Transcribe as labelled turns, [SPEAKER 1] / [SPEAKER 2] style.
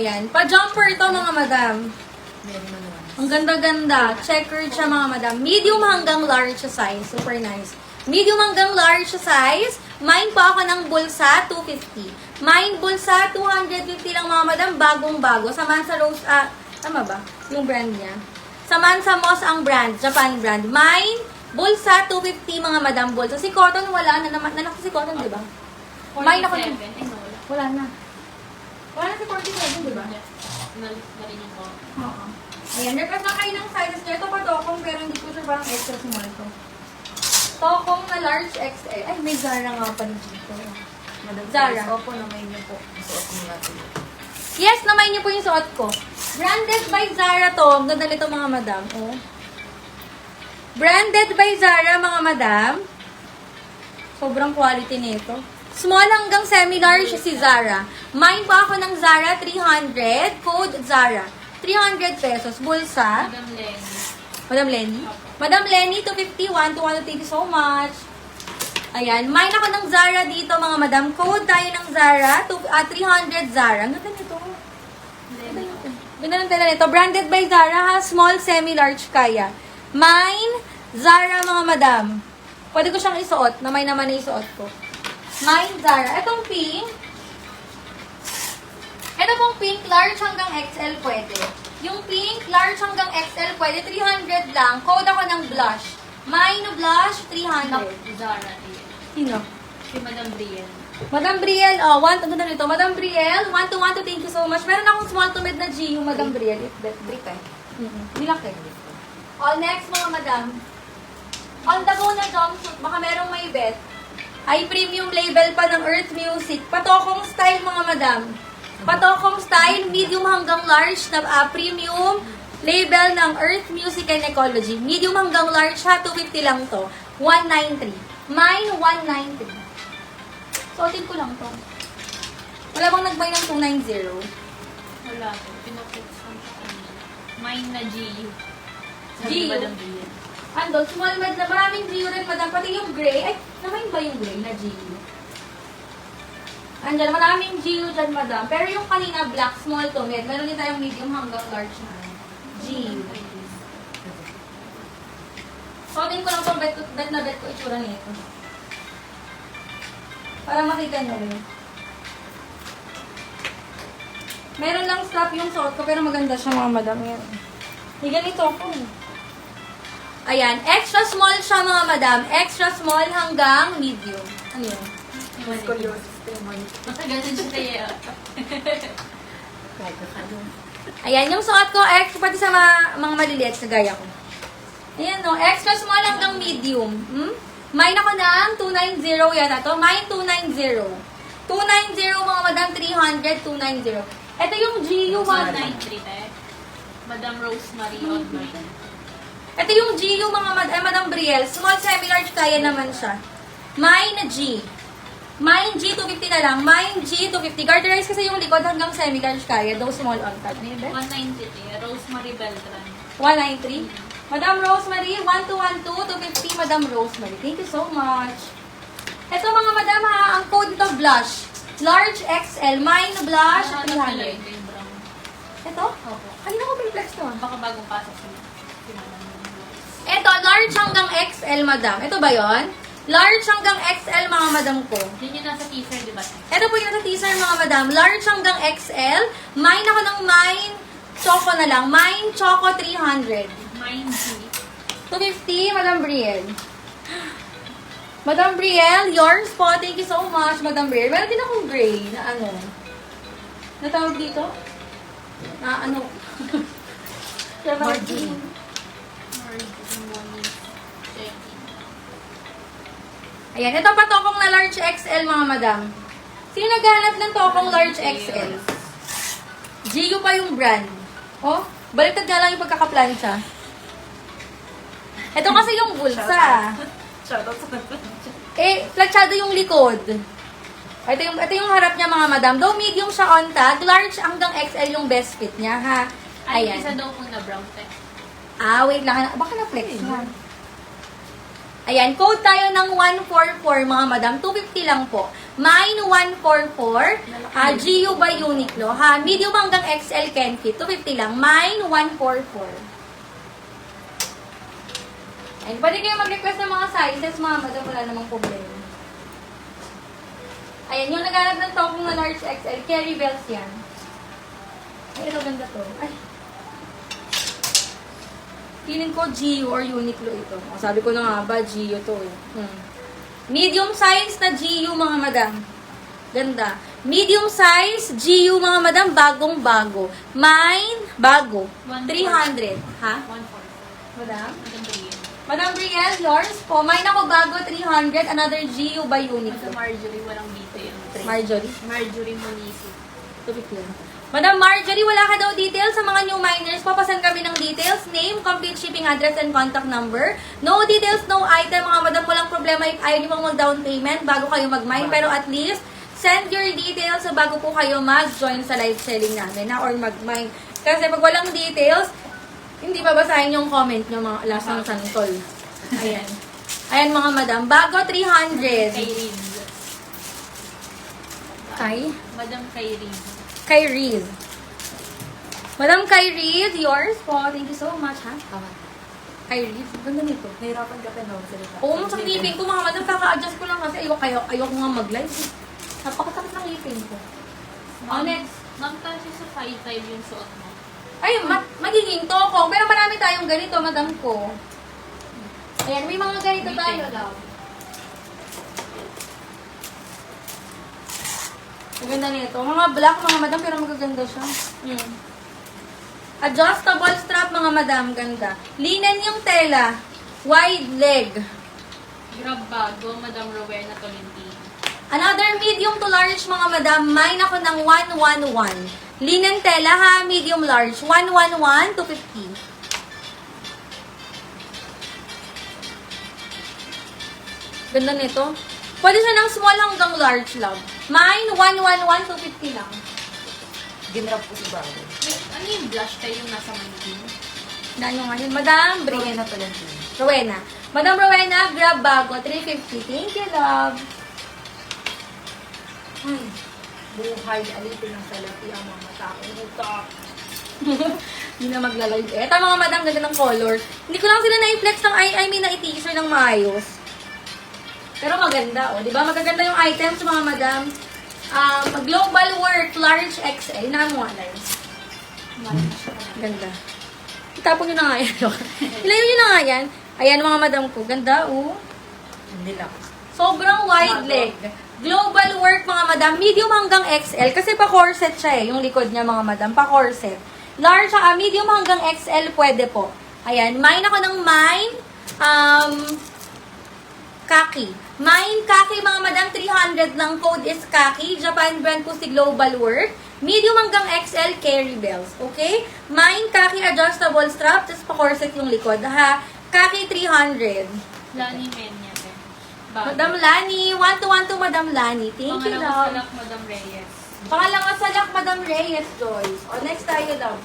[SPEAKER 1] Ayan. Pa-jumper ito, mga madam. Ang ganda-ganda. Checkered siya, mga madam. Medium hanggang large siya size. Super nice. Medium hanggang large siya size. Mine po ako ng bulsa, 250. Mine bulsa, 250 lang, mga madam. Bagong-bago. Sa Mansa Rose, tama ba? Yung brand niya. Sa Mansa Moss ang brand. Japan brand. Mine, bulsa, 250, mga madam. Bulsa. Si Cotton, wala na naman. Nanak si Cotton, di ba? Mine ako. Wala na. Wala na si 47, di ba?
[SPEAKER 2] Narinig ko.
[SPEAKER 1] Oo. Ayan, request na kayo ng sizes niya. Ito pa tokong, pero hindi ko sure parang extra small to. Tokong na large XL. Ay, may Zara nga pala dito. Zara.
[SPEAKER 2] Opo, naman niyo po. Suot mo natin.
[SPEAKER 1] Yes, namay niyo po yung suot ko. Branded by Zara to. Ang ganda nito, mga madam. Oh. Branded by Zara, mga madam. Sobrang quality nito. Small hanggang semi-large si Zara. Mine pa ako ng Zara, 300. Code Zara. 300 pesos. Bulsa.
[SPEAKER 2] Madam Lenny.
[SPEAKER 1] Madam Lenny? Madam Lenny, 251. 200, thank you so much. Ayan. Mine ako ng Zara dito, mga madam. Code tayo ng Zara. 300 Zara. Ang ganda nito. Ganda ng tela nito. Branded by Zara, ha? Small, semi-large kaya. Mine, Zara, mga madam. Pwede ko siyang isuot. Na may naman na isuot ko. Mine, Zara. Itong pink. Ito pong pink, large hanggang XL pwede. Yung pink, large hanggang XL pwede. 300 lang. Code ako ng blush. Mine blush, 300.
[SPEAKER 2] Zara.
[SPEAKER 1] Sino?
[SPEAKER 2] Si Madam Brielle.
[SPEAKER 1] Madam Brielle, oh, ang ganda nito. Madam Brielle, 1 to 1 to thank you so much. Meron akong small to mid na G, yung Madam Brielle. Brick eh. Nilaki. Oh, next mga madam. On the go na jumpsuit, baka merong may bet. Ay premium label pa ng Earth Music. Patokong style, mga madam. Patokong style, medium hanggang large na premium label ng Earth Music and Ecology. Medium hanggang large ha, 250 lang to. 193. Mine, 193. Suotin ko lang to. Wala bang nag-buy ng 290?
[SPEAKER 2] Wala po. Pinupit sa mine na GU.
[SPEAKER 1] GU?
[SPEAKER 2] Madam Brielle.
[SPEAKER 1] Andun, small med na. Maraming GU rin, madam. Pati yung gray. Ay, naman ba yung gray na GU? Andyan, maraming GU dyan, madam. Pero yung kanina, black, small to mid. Meron din tayong medium hanggang large na. GU. Suotin ko lang itong bet na bet ko itsura nito. Para makita nyo rin. Meron lang strap yung suot ko, pero maganda siya, mga madam. Yan. Ganito ako. Ayan, extra small siya, mga madam. Extra small hanggang medium. Ano yun?
[SPEAKER 2] Matagal na siya kaya.
[SPEAKER 1] Ayan, yung suot ko, extra pati sa mga maliliit na gaya ko. Ayan, no. Extra small hanggang medium. Mine ako ng 290 yata to. Mine 290. 290, mga madam, 300, 290. Ito yung GU
[SPEAKER 2] 193 eh. Madam Rosemary online.
[SPEAKER 1] Ito yung GU, mga Madam Brielle. Small, semi-large, kaya naman siya. Mine G. Mine G, 250 na lang. Mine G, 250. Garterize kasi yung likod hanggang semi-large kaya. Though small on top. Ano yun, be?
[SPEAKER 2] 193. Rosemary Beltran.
[SPEAKER 1] 193. Madam Rosemary, 1212, 250, Madam Rosemary. Thank you so much. Ito, mga madam, ha, ang code nito, blush. Large XL. Mine blush, 300.
[SPEAKER 2] Ito yung brown.
[SPEAKER 1] Ito?
[SPEAKER 2] Opo.
[SPEAKER 1] Kanina ko pinflex to, ha?
[SPEAKER 2] Baka bagong pasok siya.
[SPEAKER 1] Ito, large hanggang XL, madam. Ito ba yon? Large hanggang XL, mga madam ko.
[SPEAKER 2] Yun yung nasa teaser, di ba?
[SPEAKER 1] Ito po yung nasa teaser, mga madam. Large hanggang XL. Mine ako ng Mine Choco na lang. Mine Choco 300.
[SPEAKER 2] Mine G.
[SPEAKER 1] 250, Madam Brielle. Madam Brielle, yours po. Thank you so much, Madam Brielle. Meron din akong gray na ano. Natawag dito? Na ano?
[SPEAKER 2] Margin.
[SPEAKER 1] Ayan, ito pa tokong na large XL, mga madam. Sino naghahanap ng tokong large XL? GU pa yung brand. Oh, baliktad nga lang yung pagkakaplansya. Ito kasi yung bulsa.
[SPEAKER 2] Shoutout sa nagplansya.
[SPEAKER 1] Platsyado yung likod. Ito yung harap niya, mga madam. Though medium siya on tag, large hanggang XL yung best fit niya, ha?
[SPEAKER 2] Ay,
[SPEAKER 1] Ayan.
[SPEAKER 2] isa daw po na brown tech.
[SPEAKER 1] Wait lang. Baka na-flex na. Ayan, code tayo ng 144 mga madam. 250 lang po. Mine 144. GU by Uniqlo. Ha, medium hanggang XL can fit. 250 lang. Mine 144. Ayan, pwede kayo mag-request ng mga sizes mga madam. Wala namang problema. Ayan, yung naghanap ng talking na large XL. Carry bells yan. Ay, ito ganda to. Ay. Feeling ko GU or Uniqlo ito. O, sabi ko na nga ba, GU to eh. Medium size na GU mga madam. Ganda. Medium size GU mga madam, bagong-bago. Mine, bago. 300. Ha?
[SPEAKER 2] 144.
[SPEAKER 1] Madam?
[SPEAKER 2] Madam Brielle.
[SPEAKER 1] Madam Brielle, yours po. Mine ako bago, 300. Another GU by
[SPEAKER 2] Madam
[SPEAKER 1] Uniqlo.
[SPEAKER 2] Marjorie, walang detail.
[SPEAKER 1] Marjorie.
[SPEAKER 2] Marjorie Monisi.
[SPEAKER 1] Tubig lang. Madam Marjorie, wala ka daw details sa mga new miners. Papasan kami ng details, name, complete shipping address, and contact number. No details, no item. Mga madam, walang problema if ayaw nyo pang mag-down payment bago kayo mag-mine. Pero at least, send your details bago po kayo mag-join sa live selling namin na or mag-mine. Kasi pag walang details, hindi babasahin yung comment nyo mga lasang santol. Ayan. Ayan mga madam. Bago 300.
[SPEAKER 2] Kay Riz.
[SPEAKER 1] Kay?
[SPEAKER 2] Madam kay Riz.
[SPEAKER 1] Kay Riz. Madam Kay Riz, yours po. Thank you so much, ha? Kay Riz. Ganda nito.
[SPEAKER 3] Nahirapan ka pa no?
[SPEAKER 1] Oo, sa ngipin ko, mga madam, kaka-adjust ko lang kasi ayoko nga mag-live. Napakasakit ng ngipin ko. Next.
[SPEAKER 2] Ma'am, kasi sa 5'5" yung suot mo.
[SPEAKER 1] Ay, magiging tokong. Pero marami tayong ganito, madam ko. Ayan, may mga ganito tayo, love. Ang ganda nito. Mga black, mga madam, pero magaganda siya. Adjustable strap, mga madam. Ganda. Linen yung tela. Wide leg.
[SPEAKER 2] Grab bago, Madam Rowena Tolentino.
[SPEAKER 1] Another medium to large, mga madam. Mine ako ng 111. Linen tela, ha? Medium large. 111 to 50. Ganda nito. Pwede siya ng small hanggang large, love. Mine, 111 to 50 lang.
[SPEAKER 3] Ginrap ko si Bago.
[SPEAKER 2] Ano yung blush kayo yung nasa mannequin?
[SPEAKER 1] Nano nga yun? Madam
[SPEAKER 3] Bringin
[SPEAKER 1] Brienne.
[SPEAKER 3] na Tolentino.
[SPEAKER 1] Rowena. Madam Rowena, grab bago. 350. Thank you, love.
[SPEAKER 3] Ay, buhay, alipin ng salapi ang mga tao. Utak.
[SPEAKER 1] Hindi na maglalive. Eto mga madam, ganda ng color. Hindi ko lang sila na-flex ng, I mean, na-teaser ng maayos. Pero maganda, oh. Di ba? Magaganda yung items, mga madam. Global work, large XL. Naano nga na yun? Ganda. Itapon nyo na nga yan. Ilayo nyo na nga yan. Ayan, mga madam ko. Ganda, oh.
[SPEAKER 3] Hindi lang.
[SPEAKER 1] Sobrang wide leg. Global work, mga madam. Medium hanggang XL. Kasi pa-corset siya eh. Yung likod niya, mga madam. Pa-corset. Large, medium hanggang XL, pwede po. Ayan. Mine ako ng mine. Kaki. Mine Kaki, mga madam. 300 lang. Code is Kaki. Japan brand po si Global Work. Medium hanggang XL, carry bells. Okay? Mine Kaki, adjustable strap. Tapos pa-corset yung likod. Ha? Kaki 300.
[SPEAKER 2] Lani Menya. Bago.
[SPEAKER 1] Madam Lani. 1-to-1 to Madam Lani. Thank you,
[SPEAKER 2] Pangalawang
[SPEAKER 1] love.
[SPEAKER 2] salak, Madam Reyes.
[SPEAKER 1] Pangalawang salak, Madam Reyes, Joyce. O, next tayo, love.